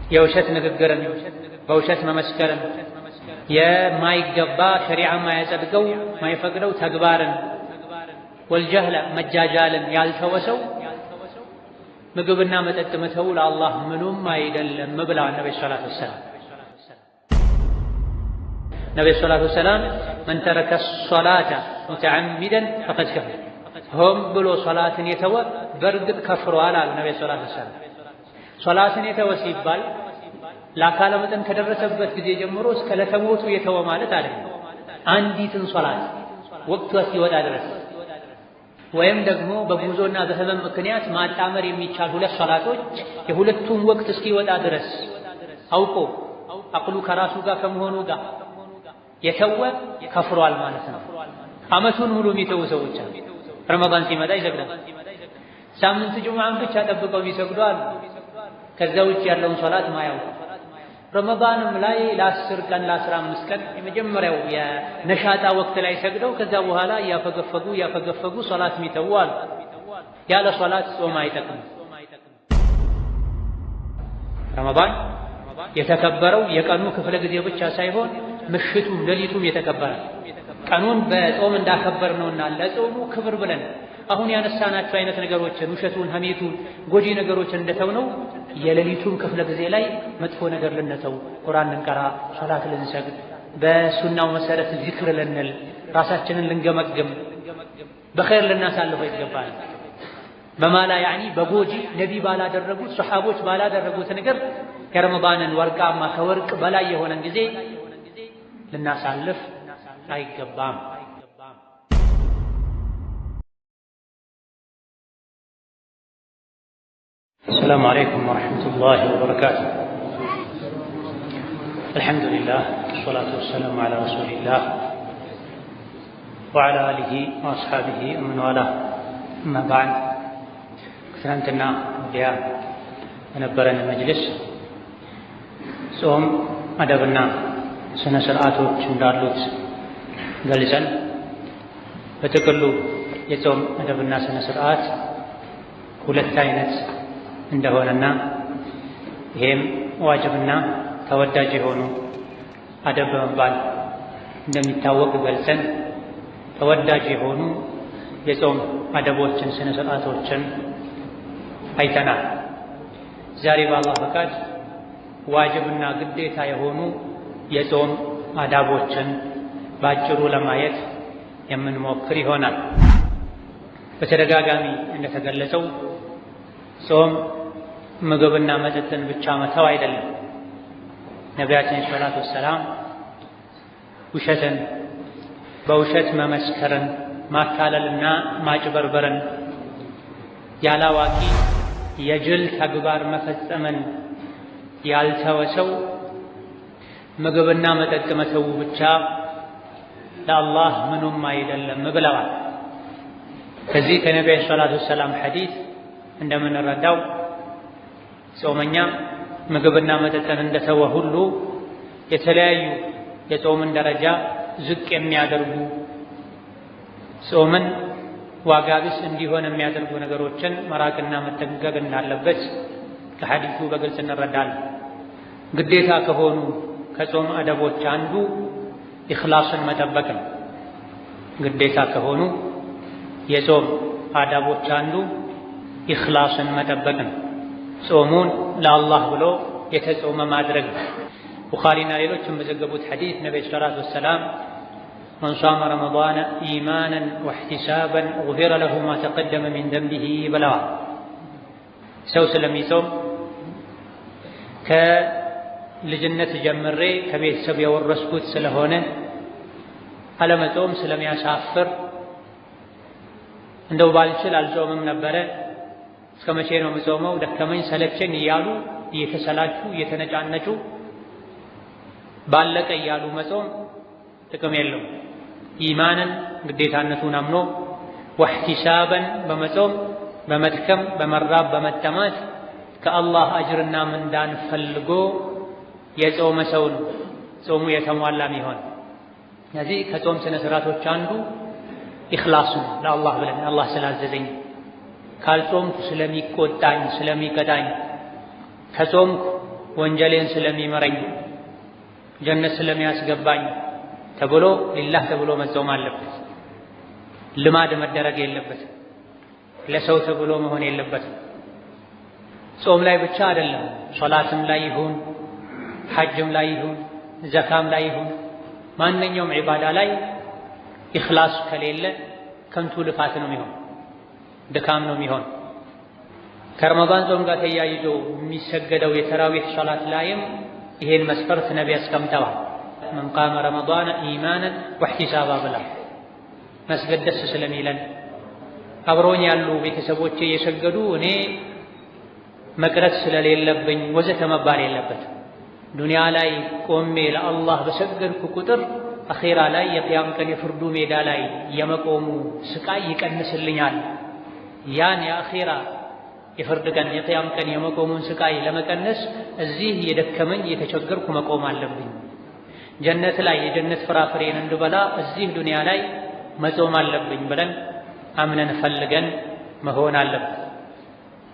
የውሸት ንግግርን በውሸት መመስከርን የማይገባ ሸሪዓ ማያጸድቀው ማይፈቅደው ተግባርን ወልጀህለ መጃጃልን ያልተወሰው ምግብና መጠጥ መተው ለአላህ ምኑም አይደለም ብለዋል ነብዩ ሰለላሁ ዐለይሂ ወሰለም። ነብዩ ሰለላሁ ዐለይሂ ወሰለም መን ተረከ ሶላተ ሙተዓሚደን ፈቀድ ከፈረ ሆም ብሎ ሶላትን የተወ በእርግጥ ከፍሯል አሉ ነብዩ ሰለላሁ ዐለይሂ ወሰለም። ሶላትን የተወ ሲባል ለአካለ መጠን ከደረሰበት ጊዜ ጀምሮ እስከ ለተሞቱ የተወ ማለት አይደለም። አንዲትን ሶላት ወቅቷ ሲወጣ ድረስ ወይም ደግሞ በጉዞና በህመም ምክንያት ማጣመር የሚቻል ሁለት ሶላቶች የሁለቱም ወቅት እስኪወጣ ድረስ አውቆ አቅሉ ከራሱ ጋር ከመሆኑ ጋር የተወ ከፍሯል ማለት ነው። ዓመቱን ሙሉ የሚተው ሰዎች አሉ። ረመዳን ሲመጣ ይሰግዳል። ሳምንት ጁምዓን ብቻ ጠብቀው የሚሰግዱ አሉ። ከዛ ውጭ ያለውን ሶላት ማያውቁ ረመዳንም ላይ ለ10 ቀን ለ15 ቀን የመጀመሪያው የነሻጣ ወቅት ላይ ሰግደው ከዛ በኋላ ያፈገፈጉ ሶላት የሚተው አሉ። ያለ ሶላት ጾም አይጠቅም። ረመዳን የተከበረው የቀኑ ክፍለ ጊዜ ብቻ ሳይሆን ምሽቱም ሌሊቱም የተከበረ ቀኑን በጾም እንዳከበር ነውና ለጾሙ ክብር ብለን አሁን ያነሳናቸው አይነት ነገሮችን ውሸቱን፣ ሐሜቱን፣ ጎጂ ነገሮችን እንደተውነው የሌሊቱም ክፍለ ጊዜ ላይ መጥፎ ነገር ልንተው፣ ቁርአን ልንቀራ፣ ሶላት ልንሰግድ፣ በሱናው መሰረት ዚክር ልንል፣ ራሳችንን ልንገመግም፣ በኸይር ልናሳልፈው ይገባል። በማላ ያኒ በጎጂ ነቢ ባላደረጉት ሱሐቦች ባላደረጉት ነገር የረመዳንን ወርቃማ ከወርቅ በላይ የሆነን ጊዜ ልናሳልፍ አይገባም። السلام عليكم ورحمة الله وبركاته. الحمد لله والصلاة والسلام على رسول الله وعلى آله وأصحابه ومن والاه. أما بعد ትናንትና ወዲያ በነበረን መጅልስ ጾም አደብና ስነ ስርዓቶች እንዳሉት ገልጸን በጥቅሉ የጾም አደብና ስነ ስርዓት ሁለት አይነት እንደሆነና ይሄም ዋጅብና ተወዳጅ የሆኑ አደብ በመባል እንደሚታወቅ ገልጸን ተወዳጅ የሆኑ የጾም አደቦችን ስነ ስርዓቶችን አይተናል። ዛሬ በአላህ ፈቃድ ዋጅብና ግዴታ የሆኑ የጾም አዳቦችን ባጭሩ ለማየት የምንሞክር ይሆናል። በተደጋጋሚ እንደተገለጸው ጾም ምግብና መጠጥን ብቻ መተው አይደለም። ነቢያችን ሰለላሁ ዐለይሂ ወሰለም ውሸትን፣ በውሸት መመስከርን፣ ማታለልና ማጭበርበርን፣ ያላዋቂ የጅል ተግባር መፈጸምን ያልተወሰው ምግብና መጠጥ መተው ብቻ ለአላህ ምኑም አይደለም ብለዋል። ከዚህ ከነቢዩ ሰለላሁ ዐለይሂ ወሰለም ሐዲስ እንደምንረዳው ጾመኛ ምግብና መጠጥን እንደተወ ሁሉ የተለያዩ የጾምን ደረጃ ዝቅ የሚያደርጉ ጾምን ዋጋ ቢስ እንዲሆን የሚያደርጉ ነገሮችን መራቅና መጠንቀቅ እንዳለበት ከሐዲሱ በግልጽ እንረዳለን። ግዴታ ከሆኑ ከጾም አደቦች አንዱ ኢኽላስን መጠበቅ ነው። ግዴታ ከሆኑ የጾም አዳቦች አንዱ ኢኽላስን መጠበቅ ነው። ጾሙን ለአላህ ብሎ የተጾመ ማድረግ ነው። ቡኻሪና ሌሎችም በዘገቡት ሐዲስ ነብዩ ሰለላሁ ዐለይሂ ወሰለም መን ሷመ ረመዳነ ኢማናን ወህቲሳበን ጉፊረ ለሁ ማ ተቀደመ ሚን ደንቢሂ ብለዋል። ሰው ስለሚጾም ከልጅነት ጀምሬ ከቤተሰብ የወረስኩት ስለሆነ አለመጾም ስለሚያሳፍር እንደው ባልችል አልጾምም ነበረ፣ እስከ መቼ ነው የምጾመው ደከመኝ ሰለቸኝ እያሉ እየተሰላቹ እየተነጫነጩ ባለቀ እያሉ መጾም ጥቅም የለውም። ኢማንን ግዴታነቱን አምኖ ወህቲሳበን በመጾም በመድከም በመራብ በመጠማት ከአላህ አጅርና ምንዳን ፈልጎ የጾመ ሰውን ጾሙ የተሟላ ይሆን። ስለዚህ ከጾም ስነ ስርዓቶች አንዱ ኢኽላስ ነው። ለአላህ ብለን አላህ ስላዘዘኝ፣ ካልጾምኩ ስለሚቆጣኝ ስለሚቀጣኝ፣ ከጾምኩ ወንጀሌን ስለሚመረኝ ጀነት ስለሚያስገባኝ ተብሎ ሊላህ ተብሎ መጾም አለበት። ልማድ መደረግ የለበትም። ለሰው ተብሎ መሆን የለበትም። ጾም ላይ ብቻ አይደለም፣ ሶላትም ላይ ይሁን፣ ሐጅም ላይ ይሁን፣ ዘካም ላይ ይሁን፣ ማንኛውም ዒባዳ ላይ ኢኽላስ ከሌለ ከንቱ ልፋት ነው የሚሆን፣ ድካም ነው የሚሆን። ከረመዳን ጾም ጋር ተያይዞ የሚሰገደው የተራዊህ ሶላት ላይም ይሄን መስፈርት ነቢ አስቀምጠዋል። መን ቃመ ረመዳነ ኢማናን ወሕቲሳባ ብላ መስገድ ደስ ስለሚለን አብሮኝ ያሉ ቤተሰቦቼ የሰገዱ እኔ መቅረት ስለሌለብኝ ወዘተ መባል የለበትም። ዱንያ ላይ ቆሜ ለአላህ በሰገድኩ ቁጥር አኼራ ላይ የቅያም ቀን የፍርዱ ሜዳ ላይ የመቆሙ ስቃይ ይቀንስልኛል። ያን የአኼራ የፍርድ ቀን የቅያም ቀን የመቆሙን ስቃይ ለመቀነስ እዚህ የደከመኝ የተቸገርኩ መቆም አለብኝ። ጀነት ላይ የጀነት ፍራፍሬን እንድበላ እዚህ ዱንያ ላይ መጾም አለብኝ ብለን አምነን ፈልገን መሆን አለብን።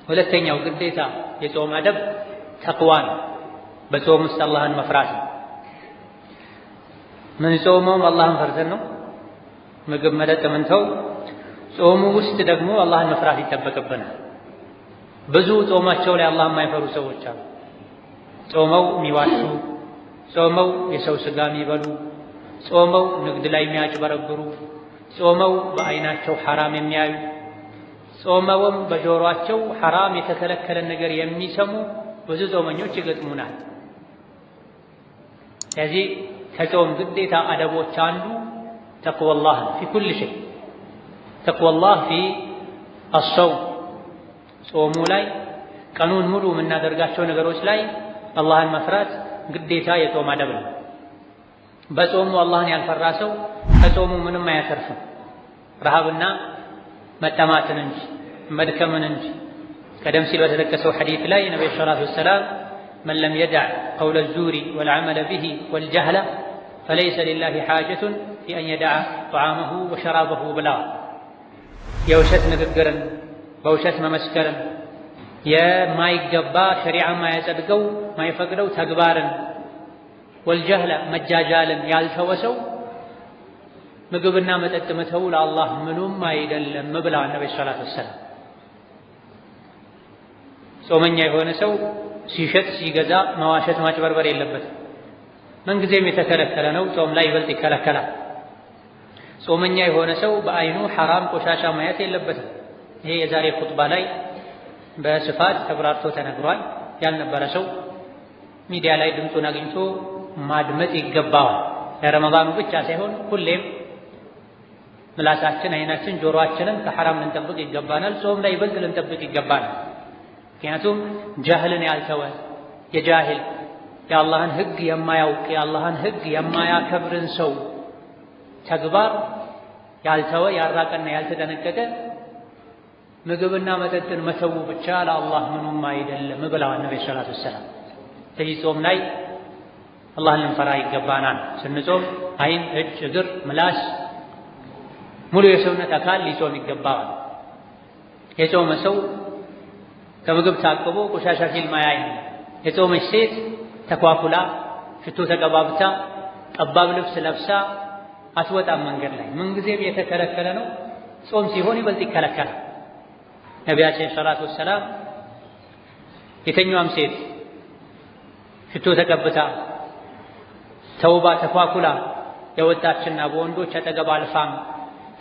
ሁለተኛው ግዴታ የጾም አደብ ተቅዋ ነው። በጾም ውስጥ አላህን መፍራት ነው። ምን ጾመውም አላህን ፈርተን ነው። ምግብ መጠጥ ምንተው ጾሙ ውስጥ ደግሞ አላህን መፍራት ይጠበቅብናል። ብዙ ጾማቸው ላይ አላህን የማይፈሩ ሰዎች አሉ። ጾመው የሚዋሹ፣ ጾመው የሰው ስጋ የሚበሉ፣ ጾመው ንግድ ላይ የሚያጭበረብሩ፣ ጾመው በአይናቸው ሐራም የሚያዩ፣ ጾመውም በጆሮአቸው ሐራም የተከለከለን ነገር የሚሰሙ ብዙ ጾመኞች ይገጥሙናል። ስለዚህ ከጾም ግዴታ አደቦች አንዱ ተቅወላህ ፊ ኩል ሸይ፣ ተቅወላህ ፊ አስሰውም፣ ጾሙ ላይ ቀኑን ሙሉ የምናደርጋቸው ነገሮች ላይ አላህን መፍራት ግዴታ የጾም አደብ ነው። በጾሙ አላህን ያልፈራ ሰው ከጾሙ ምንም አያተርፍም፣ ረሃብና መጠማትን እንጂ መድከምን እንጂ። ቀደም ሲል በተጠቀሰው ሐዲስ ላይ ነብዩ ሰለላሁ ዐለይሂ ወሰለም መን ለም የደዕ ቀውለ ዙሪ ወልዐመለ ቢሂ ወልጀህለ ፈለይሰ ሊላሂ ሓጀቱን ፊ አን የደዐ ጠዓመሁ ወሸራበሁ ብለዋል። የውሸት ንግግርን በውሸት መመስከርን የማይገባ ሸሪዓ ማያጸድቀው ማይፈቅደው ተግባርን ወልጀህለ መጃጃልን ያልተወሰው ምግብና መጠጥ መተው ለአላህ ምኑም አይደለም ብለዋል ነብዩ ሰለላሁ ዐለይሂ ወሰለም። ጾመኛ የሆነ ሰው ሲሸጥ ሲገዛ መዋሸት ማጭበርበር የለበትም። ምንጊዜም የተከለከለ ነው። ጾም ላይ ይበልጥ ይከለከላል። ጾመኛ የሆነ ሰው በአይኑ ሐራም ቆሻሻ ማየት የለበትም። ይሄ የዛሬ ኹጥባ ላይ በስፋት ተብራርቶ ተነግሯል። ያልነበረ ሰው ሚዲያ ላይ ድምፁን አግኝቶ ማድመጥ ይገባዋል። ለረመዳኑ ብቻ ሳይሆን ሁሌም ምላሳችን፣ አይናችን፣ ጆሮአችንን ከሐራም ልንጠብቅ ይገባናል። ጾም ላይ ይበልጥ ልንጠብቅ ይገባናል። ምክንያቱም ጃህልን ያልተወ የጃሂል የአላህን ሕግ የማያውቅ የአላህን ሕግ የማያከብርን ሰው ተግባር ያልተወ ያራቀና ያልተጠነቀቀ ምግብና መጠጥን መተው ብቻ ለአላህ ምኑም አይደለም ብለዋል ነብዩ ሰለላሁ ዐለይሂ ወሰለም። ስለዚህ ጾም ላይ አላህን ልንፈራ ይገባናል። ስንጾም አይን፣ እጅ፣ እግር፣ ምላስ ሙሉ የሰውነት አካል ሊጾም ይገባዋል። የጾመ ሰው ከምግብ ታቅቦ ቆሻሻ ፊልም አያይም። የጾመች ሴት ተኳኩላ ሽቶ ተቀባብታ ጠባብ ልብስ ለብሳ አትወጣም መንገድ ላይ። ምንጊዜም የተከለከለ ነው። ጾም ሲሆን ይበልጥ ይከለከላል። ነቢያችን ሰለላሁ ዐለይሂ ወሰለም የተኛዋም ሴት ሽቶ ተቀብታ ተውባ ተኳኩላ የወጣችና በወንዶች አጠገብ አልፋም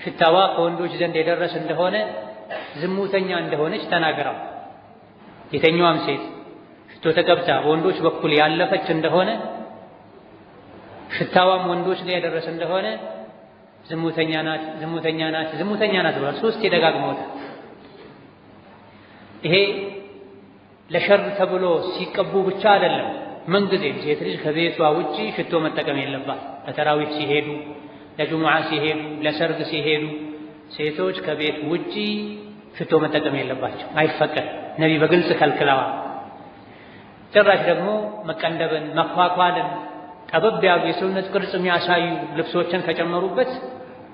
ሽታዋ ከወንዶች ዘንድ የደረሰ እንደሆነ ዝሙተኛ እንደሆነች ተናግረው። የተኛዋም ሴት ሽቶ ተቀብታ በወንዶች በኩል ያለፈች እንደሆነ ሽታዋም ወንዶች ላይ የደረሰ እንደሆነ ዝሙተኛ ናት፣ ዝሙተኛ ናት፣ ዝሙተኛ ናት ብሏል። ሶስት ደጋግመውታል። ይሄ ለሸር ተብሎ ሲቀቡ ብቻ አይደለም። ምንጊዜም ሴት ልጅ ከቤቷ ውጪ ሽቶ መጠቀም የለባት። ለተራዊህ ሲሄዱ፣ ለጁሙዓ ሲሄዱ፣ ለሰርግ ሲሄዱ ሴቶች ከቤት ውጪ ሽቶ መጠቀም የለባቸው፣ አይፈቀድ። ነቢ በግልጽ ከልክለዋል። ጭራሽ ደግሞ መቀንደብን፣ መኳኳልን፣ ጠበብ ያሉ የሰውነት ቅርጽ የሚያሳዩ ልብሶችን ከጨመሩበት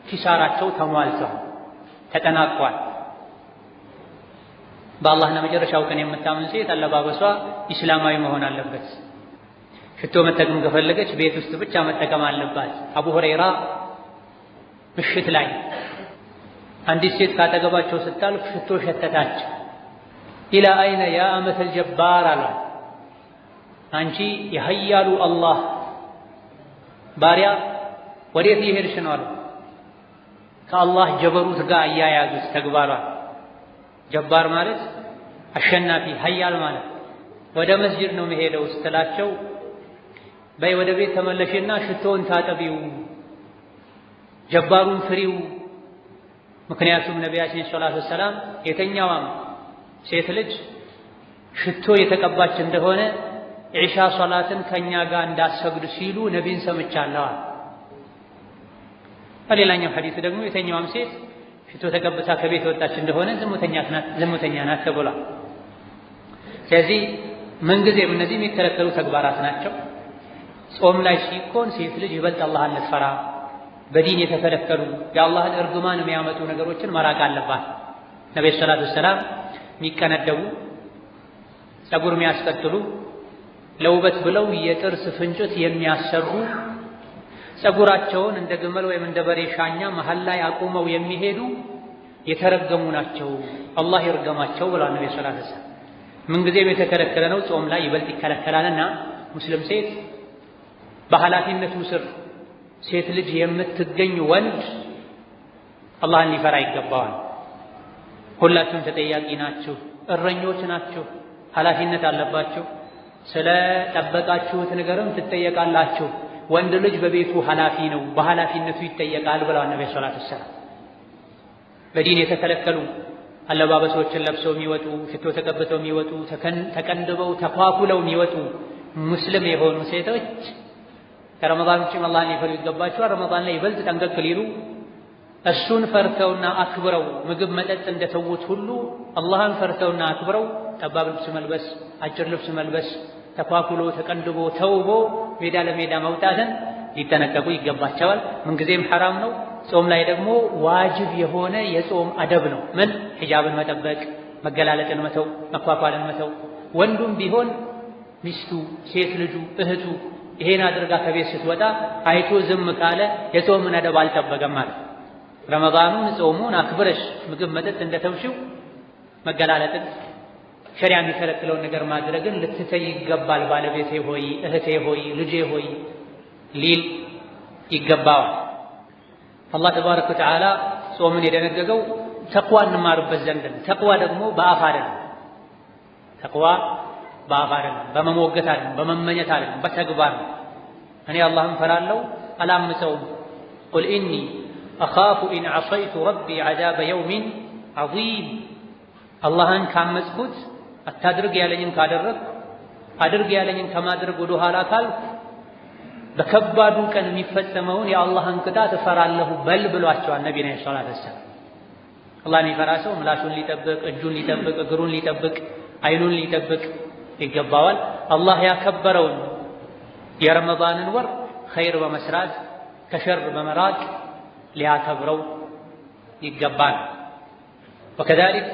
ኪሳራቸው ተሟልተዋል፣ ተጠናቋል። በአላህና መጨረሻው ቀን የምታምን ሴት አለባበሷ ኢስላማዊ መሆን አለበት። ሽቶ መጠቀም ከፈለገች ቤት ውስጥ ብቻ መጠቀም አለባት። አቡ ሁረይራ ምሽት ላይ አንዲት ሴት ካጠገባቸው ስታልፍ ሽቶ ሸተታቸው። ኢላ አይነ ያ አመተል ጀባር አሏት። አንቺ የሀያሉ አላህ ባሪያ ወዴት እየሄድሽ ነው አሉ። ከአላህ ጀበሩት ጋር እያያዙት ተግባሯል። ጀባር ማለት አሸናፊ ሀያል ማለት። ወደ መስጂድ ነው መሄደው ስትላቸው በይ ወደ ቤት ተመለሽና ሽቶውን ታጠቢው፣ ጀባሩን ፍሪው። ምክንያቱም ነቢያችን ሰለላሁ ዐለይሂ ወሰለም የተኛዋም ሴት ልጅ ሽቶ የተቀባች እንደሆነ ኢሻ ሶላትን ከኛ ጋር እንዳሰግድ ሲሉ ነቢይን ሰምቻለሁ። በሌላኛው ሐዲስ ደግሞ የተኛዋም ሴት ሽቶ ተቀብታ ከቤት ወጣች እንደሆነ ዝሙተኛ ናት ተብሏል። ስለዚህ ምንጊዜም እነዚህ የሚከለከሉ ተግባራት ናቸው። ጾም ላይ ሲኮን ሴት ልጅ ይበልጥ አላህን ልትፈራ በዲን የተከለከሉ የአላህን እርግማን የሚያመጡ ነገሮችን መራቅ አለባት። ነብዩ ሰለላሁ ዐለይሂ ወሰለም የሚቀነደቡ ፀጉር የሚያስቀጥሉ ለውበት ብለው የጥርስ ፍንጭት የሚያሰሩ ፀጉራቸውን እንደ ግመል ወይም እንደ በሬ ሻኛ መሃል ላይ አቁመው የሚሄዱ የተረገሙ ናቸው፣ አላህ ይርገማቸው ብለዋል ነብዩ ሰለላሁ ዐለይሂ ወሰለም። ምንጊዜም የተከለከለ ነው፣ ጾም ላይ ይበልጥ ይከለከላልና ሙስሊም ሴት በኃላፊነቱ ስር ሴት ልጅ የምትገኝ ወንድ አላህን ሊፈራ ይገባዋል። ሁላችሁም ተጠያቂ ናችሁ፣ እረኞች ናችሁ፣ ኃላፊነት አለባችሁ። ስለ ጠበቃችሁት ነገርም ትጠየቃላችሁ። ወንድ ልጅ በቤቱ ኃላፊ ነው፣ በኃላፊነቱ ይጠየቃል ብለዋል ነብዩ ሰለላሁ ዐለይሂ ወሰለም። በዲን የተከለከሉ አለባበሶችን ለብሰው የሚወጡ ሽቶ ተቀብተው የሚወጡ ተቀንድበው ተኳኩለው የሚወጡ ሙስሊም የሆኑ ሴቶች ከረመዳን ውጭ አላህን ሊፈሩ ይገባቸዋል። ረመዳን ላይ ይበልጥ ጠንቀቅ ሊሉ እሱን ፈርተውና አክብረው ምግብ መጠጥ እንደተዉት ሁሉ አላህን ፈርተውና አክብረው ጠባብ ልብስ መልበስ፣ አጭር ልብስ መልበስ፣ ተኳኩሎ ተቀንድቦ ተውቦ ሜዳ ለሜዳ መውጣትን ሊጠነቀቁ ይገባቸዋል። ምንጊዜም ሐራም ነው። ጾም ላይ ደግሞ ዋጅብ የሆነ የጾም አደብ ነው። ምን? ሒጃብን መጠበቅ፣ መገላለጥን መተው፣ መኳኳልን መተው። ወንዱም ቢሆን ሚስቱ፣ ሴት ልጁ፣ እህቱ ይሄን አድርጋ ከቤት ስትወጣ አይቶ ዝም ካለ የጾምን አደብ አልጠበቀም ማለት። ረመዳኑን ጾሙን አክብረሽ ምግብ መጠጥ እንደተውሽው መገላለጥን ሸሪዓ የሚከለክለውን ነገር ማድረግን ልትተይ ይገባል። ባለቤቴ ሆይ፣ እህቴ ሆይ፣ ልጄ ሆይ ሊል ይገባዋል። አላህ ተባረከ ወተዓላ ጾምን የደነገገው ተቅዋ እንማርበት ዘንድ ነው። ተቅዋ ደግሞ በአፍ አይደለም። ተቅዋ በአፍ አይደለም፣ በመሞገት አይደለም፣ በመመኘት አይደለም፣ በተግባር ነው። እኔ አላህን ፈራለሁ አላምፀውም። ቁል ኢኒ አኻፉ ኢን ዐሰይቱ ረቢ ዐዛበ የውሚን ዐዚም። አላህን ካመፅኩት አታድርግ ያለኝን ካደረግኩ አድርግ ያለኝን ከማድረግ ወደ ኋላ ካልኩ በከባዱ ቀን የሚፈጸመውን የአላህን ቅጣት እፈራለሁ በል ብሏቸዋል ነቢ ሰለላሁ ዐለይሂ ወሰለም። አላህን የሚፈራ ሰው ምላሱን ሊጠብቅ፣ እጁን ሊጠብቅ፣ እግሩን ሊጠብቅ፣ አይኑን ሊጠብቅ ይገባዋል። አላህ ያከበረውን የረመዳንን ወር ኸይር በመስራት ከሸር በመራቅ ሊያከብረው ይገባል። ወከዛሊክ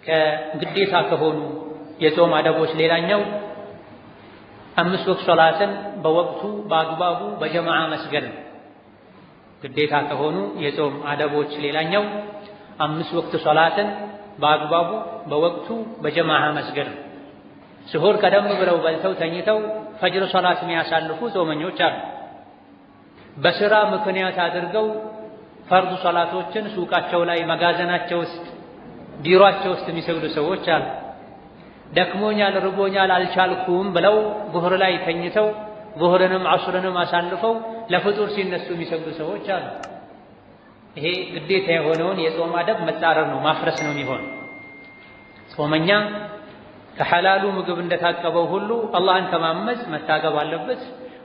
ከግዴታ ከሆኑ የጾም አደቦች ሌላኛው 5 ወቅት ሶላትን በወቅቱ በአግባቡ በጀማዓ መስገድ ነው። ግዴታ ከሆኑ የጾም አደቦች ሌላኛው 5 ወቅት ሶላትን በአግባቡ በወቅቱ በጀማዓ መስገድ ነው። ስሁር ቀደም ብለው በልተው ተኝተው ፈጅር ሶላት የሚያሳልፉ ጾመኞች አሉ። በስራ ምክንያት አድርገው ፈርድ ሶላቶችን ሱቃቸው ላይ፣ መጋዘናቸው ውስጥ፣ ቢሮአቸው ውስጥ የሚሰግዱ ሰዎች አሉ። ደክሞኛል፣ ርቦኛል፣ አልቻልኩም ብለው ዙህር ላይ ተኝተው ዙህርንም ዐስርንም አሳልፈው ለፍጡር ሲነሱ የሚሰግዱ ሰዎች አሉ። ይሄ ግዴታ የሆነውን የጾም አደብ መጻረር ነው፣ ማፍረስ ነው የሚሆነው። ጾመኛ ከሐላሉ ምግብ እንደታቀበው ሁሉ አላህን ከማመፅ መታቀብ አለበት።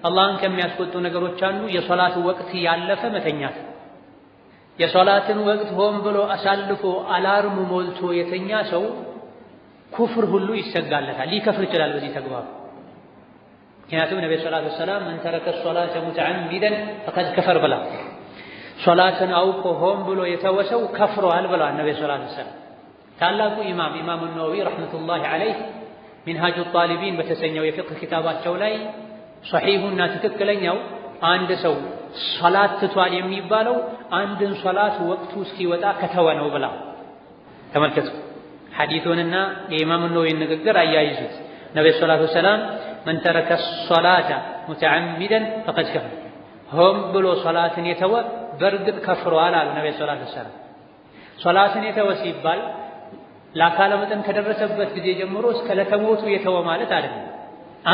አላህን ከሚያስቆጡ ነገሮች አንዱ የሶላት ወቅት ያለፈ መተኛት። የሶላትን ወቅት ሆን ብሎ አሳልፎ አላርም ሞልቶ የተኛ ሰው ኩፍር ሁሉ ይሰጋለታል፣ ሊከፍር ይችላል በዚህ ተግባር። ምክንያቱም ነብዩ ሰለላሁ ዐለይሂ ወሰለም መን ተረከ ሶላተ ሙተዓሚደን ፈቀድ ከፈር ብላ ሶላትን አውቆ ሆን ብሎ የተወሰው ከፍሯል ብለዋል ነብዩ ሰለላሁ ዐለይሂ ወሰለም። ታላቁ ኢማም ነወዊ ረሕመቱላሂ ዐለይህ ሚንሃጁ ጣሊቢን በተሰኘው የፊቅህ ኪታባቸው ላይ ሶሒሁና ትክክለኛው አንድ ሰው ሶላት ትቷል የሚባለው አንድን ሶላት ወቅቱ እስኪወጣ ከተወ ነው ብላ ተመልከቱ። ሐዲሱንና የኢማም ነወዊን ንግግር አያይዙት። ነብዩ ሰለላሁ ዐለይሂ ወሰለም መን ተረከ ሶላተ ሙተዓሚደን ፈቀድ ከፈረ፣ ሆን ብሎ ሶላትን የተወ በእርግጥ ከፍሯል አሉ ነብዩ ሰለላሁ ዐለይሂ ወሰለም። ሶላትን የተወ ሲባል ለአካለ መጠን ከደረሰበት ጊዜ ጀምሮ እስከ ለተሞቱ የተወ ማለት አይደለም።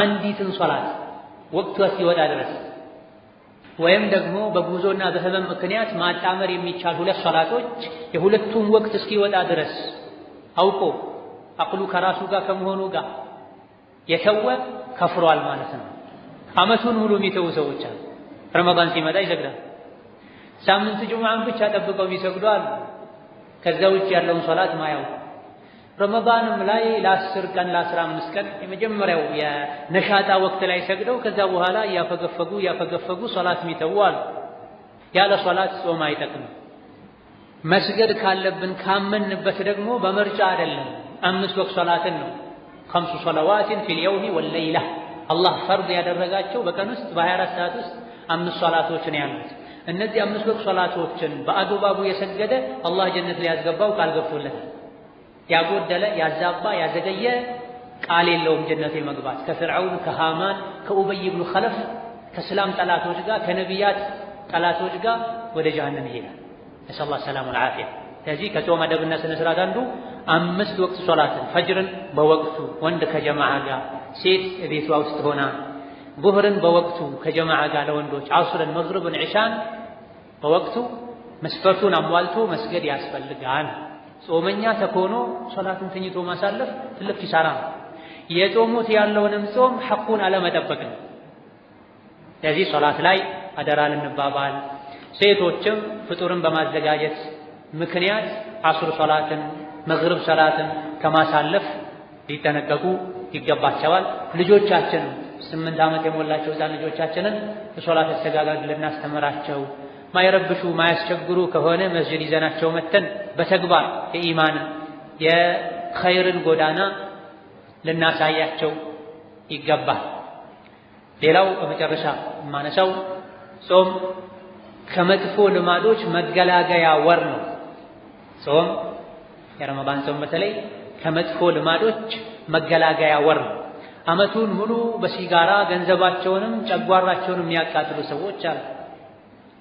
አንዲትን ሶላት ወቅቱ እስኪወጣ ድረስ ወይም ደግሞ በጉዞና በህመም ምክንያት ማጣመር የሚቻል ሁለት ሶላቶች የሁለቱም ወቅት እስኪወጣ ድረስ አውቆ አቅሉ ከራሱ ጋር ከመሆኑ ጋር የተወ ከፍሯል ማለት ነው። ዓመቱን ሙሉ የሚተው ሰዎች አሉ። ረመዳን ሲመጣ ይሰግዳል። ሳምንት ጁምዓን ብቻ ጠብቀው የሚሰግዱ አሉ። ከዛ ውጭ ያለውን ሶላት ማያውቁ ረመዳንም ላይ ለ10 ቀን ለ15 ቀን የመጀመሪያው የነሻጣ ወቅት ላይ ሰግደው ከዛ በኋላ ያፈገፈጉ ሶላት የሚተው አሉ። ያለ ሶላት ጾም አይጠቅምም። መስገድ ካለብን ካመንበት ደግሞ በምርጫ አይደለም፣ 5 ወቅት ሶላትን ነው። 5 ሶላዋትን ፊል የውሚ ወለይላ አላህ ፈርድ ያደረጋቸው በቀን ውስጥ በ24 ሰዓት ውስጥ 5 ሶላቶች ነው ያሉት። እነዚህ 5 ወቅት ሶላቶችን በአግባቡ የሰገደ አላህ ጀነት ሊያስገባው ቃል ገብቶለታል። ያጎደለ ያዛባ ያዘገየ ቃል የለውም ጀነት የመግባት። ከፍርዓውን ከሃማን ከኡበይ ብኑ ኸለፍ ከእስላም ጠላቶች ጋር ከነቢያት ጠላቶች ጋር ወደ ጀሃነም ይሄዳል። ነስአሉላህ ሰላም ወልዓፊያ። ስለዚህ ከጾም አደብና ስነ ስርዓት አንዱ 5 ወቅት ሶላትን ፈጅርን በወቅቱ ወንድ ከጀማዓ ጋር፣ ሴት ቤቷ ውስጥ ሆና፣ ዙህርን በወቅቱ ከጀማዓ ጋር ለወንዶች፣ ዐስርን፣ መግሪብን፣ ዒሻን በወቅቱ መስፈርቱን አሟልቶ መስገድ ያስፈልጋል። ጾመኛ ተኮኖ ሶላትን ተኝቶ ማሳለፍ ትልቅ ኪሳራ ነው። የጾሙት ያለውንም ጾም ሐቁን አለመጠበቅ ነው። ስለዚህ ሶላት ላይ አደራ ልንባባል፣ ሴቶችም ፍጡርን በማዘጋጀት ምክንያት ዐስር ሶላትን መግሪብ ሶላትን ከማሳለፍ ሊጠነቀቁ ይገባቸዋል። ልጆቻችንም 8 ዓመት የሞላቸው ሕፃን ልጆቻችንን በሶላት አሰጋጋግ ልናስተምራቸው፣ ማይረብሹ ማያስቸግሩ ከሆነ መስጂድ ይዘናቸው መተን በተግባር የኢማንን የኸይርን ጎዳና ልናሳያቸው ይገባል። ሌላው በመጨረሻ የማነሳው ጾም ከመጥፎ ልማዶች መገላገያ ወር ነው። ጾም የረመዳን ጾም በተለይ ከመጥፎ ልማዶች መገላገያ ወር ነው። ዓመቱን ሙሉ በሲጋራ ገንዘባቸውንም ጨጓራቸውንም የሚያቃጥሉ ሰዎች አሉ።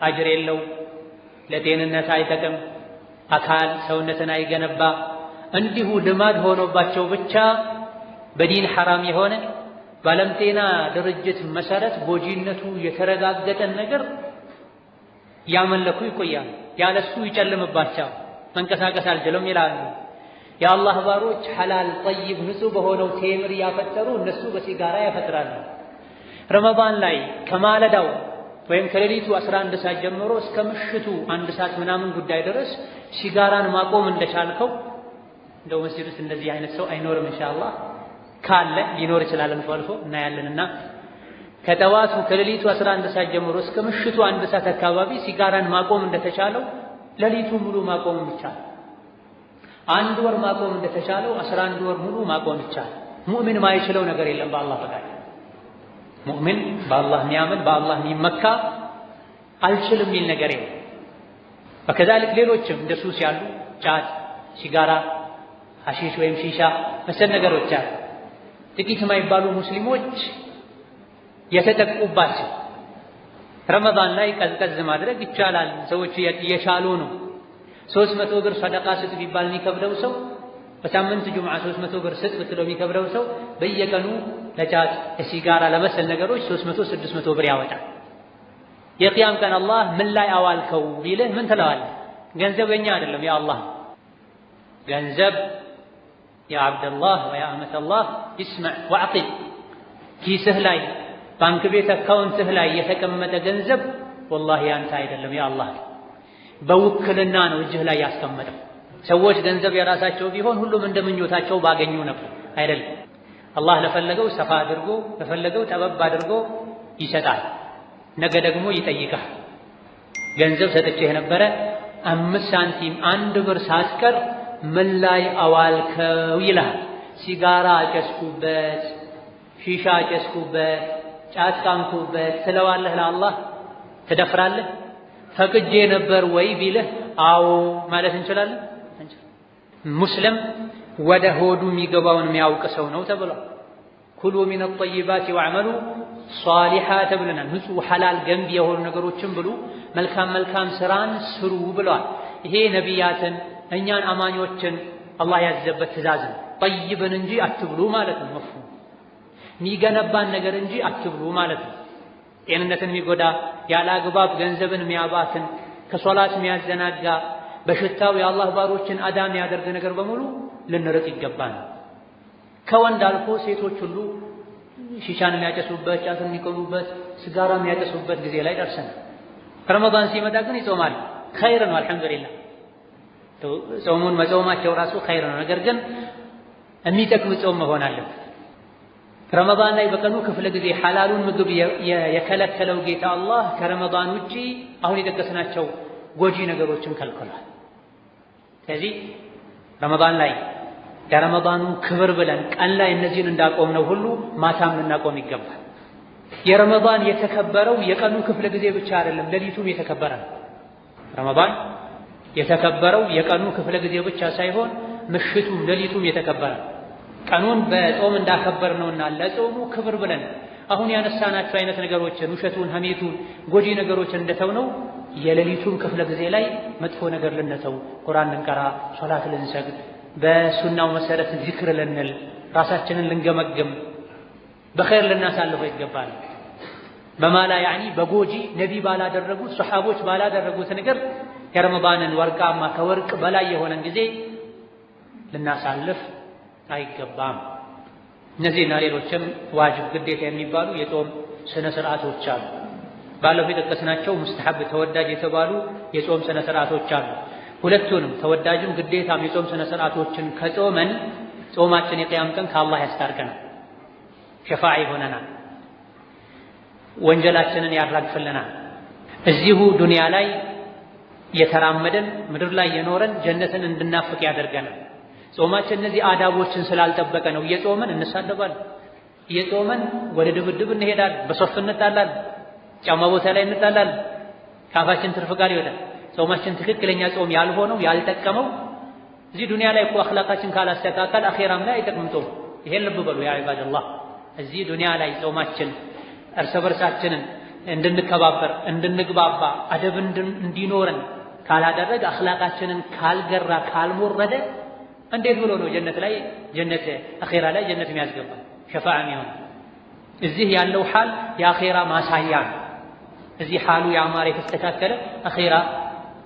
አጅር የለው፣ ለጤንነት አይጠቅም፣ አካል ሰውነትን አይገነባ፣ እንዲሁ ልማድ ሆኖባቸው ብቻ በዲን ሐራም የሆነ በዓለም ጤና ድርጅት መሰረት ጎጂነቱ የተረጋገጠን ነገር ያመለኩ ይቆያሉ። ያለሱ ይጨልምባቸው፣ መንቀሳቀስ አልችልም ይላሉ። የአላህ ባሮች ሐላል ጠይብ ንጹህ በሆነው ቴምር እያፈጠሩ እነሱ በሲጋራ ያፈጥራሉ። ረመዳን ላይ ከማለዳው ወይም ከሌሊቱ 11 ሰዓት ጀምሮ እስከ ምሽቱ 1 ሰዓት ምናምን ጉዳይ ድረስ ሲጋራን ማቆም እንደቻልከው እንደው መስጂድ ውስጥ እንደዚህ አይነት ሰው አይኖርም ኢንሻአላህ። ካለ ሊኖር ይችላል አልፎ አልፎ እናያለንና ከጠዋቱ ከሌሊቱ 11 ሰዓት ጀምሮ እስከ ምሽቱ 1 ሰዓት አካባቢ ሲጋራን ማቆም እንደተቻለው ሌሊቱ ሙሉ ማቆም ይቻላል። 1 ወር ማቆም እንደተቻለው 11 ወር ሙሉ ማቆም ይቻላል። ሙእሚን ማይችለው ነገር የለም በአላህ ፈቃድ። ሙእሚን በአላህ የሚያምን በአላህ የሚመካ አልችልም የሚል ነገር የለም። በከዛልክ ሌሎችም እንደ ሱስ ያሉ ጫት፣ ሲጋራ፣ ሐሺሽ ወይም ሺሻ መሰል ነገሮች አሉ። ጥቂት የማይባሉ ሙስሊሞች የተጠቁባቸው ረመዳን ላይ ቀዝቀዝ ማድረግ ይቻላል። ሰዎች እየቻሉ ነው። 300 ብር ሰደቃ ስጥ ቢባል የሚከብደው ሰው በሳምንት ጁምዓ 300 ብር ስጥ ብትለው የሚከብደው ሰው በየቀኑ ለጫት ለሲጋራ ለመሰል ነገሮች 300-600 ብር ያወጣል። የቂያም ቀን አላህ ምን ላይ አዋልከው ቢልህ ምን ትለዋለህ? ገንዘብ የኛ አይደለም የአላህ ገንዘብ ያ አብደላህ ወያ አመተላህ ይስመዕ ወዐቂል። ኪስህ ላይ ባንክ ቤት አካውንትህ ላይ የተቀመጠ ገንዘብ ወላሂ ያንተ አይደለም የአላህ በውክልና ነው እጅህ ላይ ያስቀመጠው። ሰዎች ገንዘብ የራሳቸው ቢሆን ሁሉም እንደምኞታቸው ባገኙ ነበር። አይደለም። አላህ ለፈለገው ሰፋ አድርጎ ለፈለገው ጠበብ አድርጎ ይሰጣል። ነገ ደግሞ ይጠይቃል። ገንዘብ ሰጥቼህ ነበረ 5 ሳንቲም 1 ብር ሳትቀር ምን ላይ አዋልከው ይልሃል። ሲጋራ አጨስኩበት፣ ሺሻ አጨስኩበት፣ ጫት ቃምኩበት ትለዋለህ ለአላህ? ትደፍራለህ? ፈቅጄ ነበር ወይ ቢልህ አዎ ማለት እንችላለን? ሙስሊም ወደ ሆዱ የሚገባውን የሚያውቅ ሰው ነው ተብሏል። ኩሉ ሚነ ጠይባት ወዕመሉ ሷሊሓ ተብለናል። ንጹህ ሐላል ገንቢ የሆኑ ነገሮችን ብሉ፣ መልካም መልካም ስራን ስሩ ብለዋል። ይሄ ነቢያትን እኛን አማኞችን አላህ ያዘበት ትእዛዝ ነው። ጠይብን እንጂ አትብሉ ማለት ነው። መፍሁም የሚገነባን ነገር እንጂ አትብሉ ማለት ነው። ጤንነትን የሚጎዳ ያለ አግባብ ገንዘብን የሚያባክን ከሶላት የሚያዘናጋ በሽታው የአላህ ባሮችን አዳ የሚያደርግ ነገር በሙሉ ልንርቅ ይገባል። ከወንድ አልፎ ሴቶች ሁሉ ሺሻን የሚያጨሱበት፣ ጫትን የሚቆሙበት፣ ስጋራ የሚያጨሱበት ጊዜ ላይ ደርሰናል። ረመዳን ሲመጣ ግን ይጾማል። ኸይር ነው አልሐምዱሊላህ። ጾሙን መጾማቸው ራሱ ኸይር ነው። ነገር ግን የሚጠቅም ጾም መሆን አለበት። ረመዳን ላይ በቀኑ ክፍለ ጊዜ ሐላሉን ምግብ የከለከለው ጌታ አላህ ከረመዳን ውጪ አሁን የጠቀስናቸው ጎጂ ነገሮችን ከልክሏል። ስለዚህ ረመዳን ላይ የረመዳኑ ክብር ብለን ቀን ላይ እነዚህን እንዳቆምነው ሁሉ ማታም ልናቆም ይገባል። የረመዳን የተከበረው የቀኑ ክፍለ ጊዜ ብቻ አይደለም፣ ሌሊቱም የተከበረ ነው። ረመዳን የተከበረው የቀኑ ክፍለ ጊዜ ብቻ ሳይሆን ምሽቱም ሌሊቱም የተከበረ ነው። ቀኑን በጾም እንዳከበር ነውና ለጾሙ ክብር ብለን አሁን ያነሳናቸው አይነት ነገሮችን ውሸቱን፣ ሐሜቱን፣ ጎጂ ነገሮችን እንደተውነው የሌሊቱን ክፍለ ጊዜ ላይ መጥፎ ነገር ልንተው፣ ቁርአን ልንቀራ፣ ሶላት ልንሰግድ፣ በሱናው መሰረት ዚክር ልንል፣ ራሳችንን ልንገመግም፣ በኸይር ልናሳልፈው ይገባል። በማላ ያኒ በጎጂ ነቢ ባላደረጉት ሱሐቦች ባላደረጉት ነገር የረመዳንን ወርቃማ ከወርቅ በላይ የሆነን ጊዜ ልናሳልፍ አይገባም። እነዚህና ሌሎችም ዋጅብ ግዴታ የሚባሉ የጾም ስነ ስርዓቶች አሉ። ባለፈው የጠቀስናቸው ሙስተሐብ ተወዳጅ የተባሉ የጾም ስነ ስርዓቶች አሉ። ሁለቱንም ተወዳጅም ግዴታም የጾም ስነ ስርዓቶችን ከጾመን ጾማችን የቂያም ቀን ከአላህ ያስታርቀናል፣ ሸፋዓ ይሆነናል፣ ወንጀላችንን ያራግፍልናል። እዚሁ ዱንያ ላይ የተራመደን ምድር ላይ የኖረን ጀነትን እንድናፍቅ ያደርገናል። ጾማችን እነዚህ አዳቦችን ስላልጠበቀ ነው። እየጾመን እንሳደባለን፣ እየጾመን ወደ ድብድብ እንሄዳለን፣ በሶፍ እንጣላለን፣ ጫማ ቦታ ላይ እንጣላለን፣ ካፋችን ትርፍ ቃል ይወጣል። ጾማችን ትክክለኛ ጾም ያልሆነው ያልጠቀመው እዚህ ዱንያ ላይ እኮ አኽላቃችን ካላስተካከል አኼራም ላይ አይጠቅምም ጾም። ይሄን ልብ በሉ ያ ዒባደላህ። እዚህ ዱንያ ላይ ጾማችን እርስ በርሳችንን እንድንከባበር፣ እንድንግባባ፣ አደብ እንዲኖረን ካላደረገ አኽላቃችንን ካልገራ ካልሞረደ እንዴት ብሎ ነው ጀነት ላይ ጀነት አኼራ ላይ ጀነት የሚያስገባ ሸፋዓ የሚሆን? እዚህ ያለው ሐል የአኼራ ማሳያ ነው። እዚህ ሐሉ ያማረ የተስተካከለ አኼራ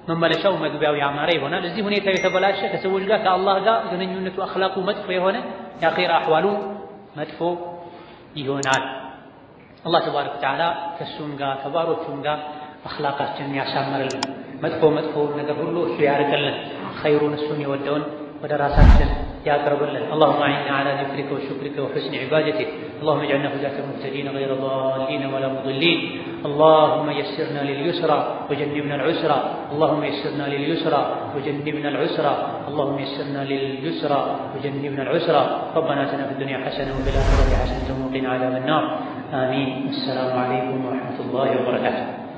መመለሻው መግቢያው ያማረ ይሆናል። እዚህ ሁኔታው የተበላሸ ከሰዎች ጋር ከአላህ ጋር ግንኙነቱ አኽላቁ መጥፎ የሆነ የአኼራ አሕዋሉ መጥፎ ይሆናል። አላህ ተባረከ ወተዓላ ከእሱም ጋር ከባሮቹም ጋር አኽላቃችንን ያሳምርልን፣ መጥፎውን ነገር ሁሉ እሱ ያርቅልን፣ ኸይሩን እሱን የወደውን ወደ ራሳችን ያቅርብልን። اللهم اعنا على ذكرك وشكرك وحسن عبادتك. اللهم اجعلنا هداة مهتدين غير ضالين ولا مضلين. اللهم يسرنا لليسرى وجنبنا العسرى. اللهم يسرنا لليسرى وجنبنا العسرى. اللهم يسرنا لليسرى وجنبنا العسرى. ربنا آتنا في الدنيا حسنة وفي الآخرة حسنة وقنا عذاب النار. آمين. السلام عليكم ورحمة الله وبركاته.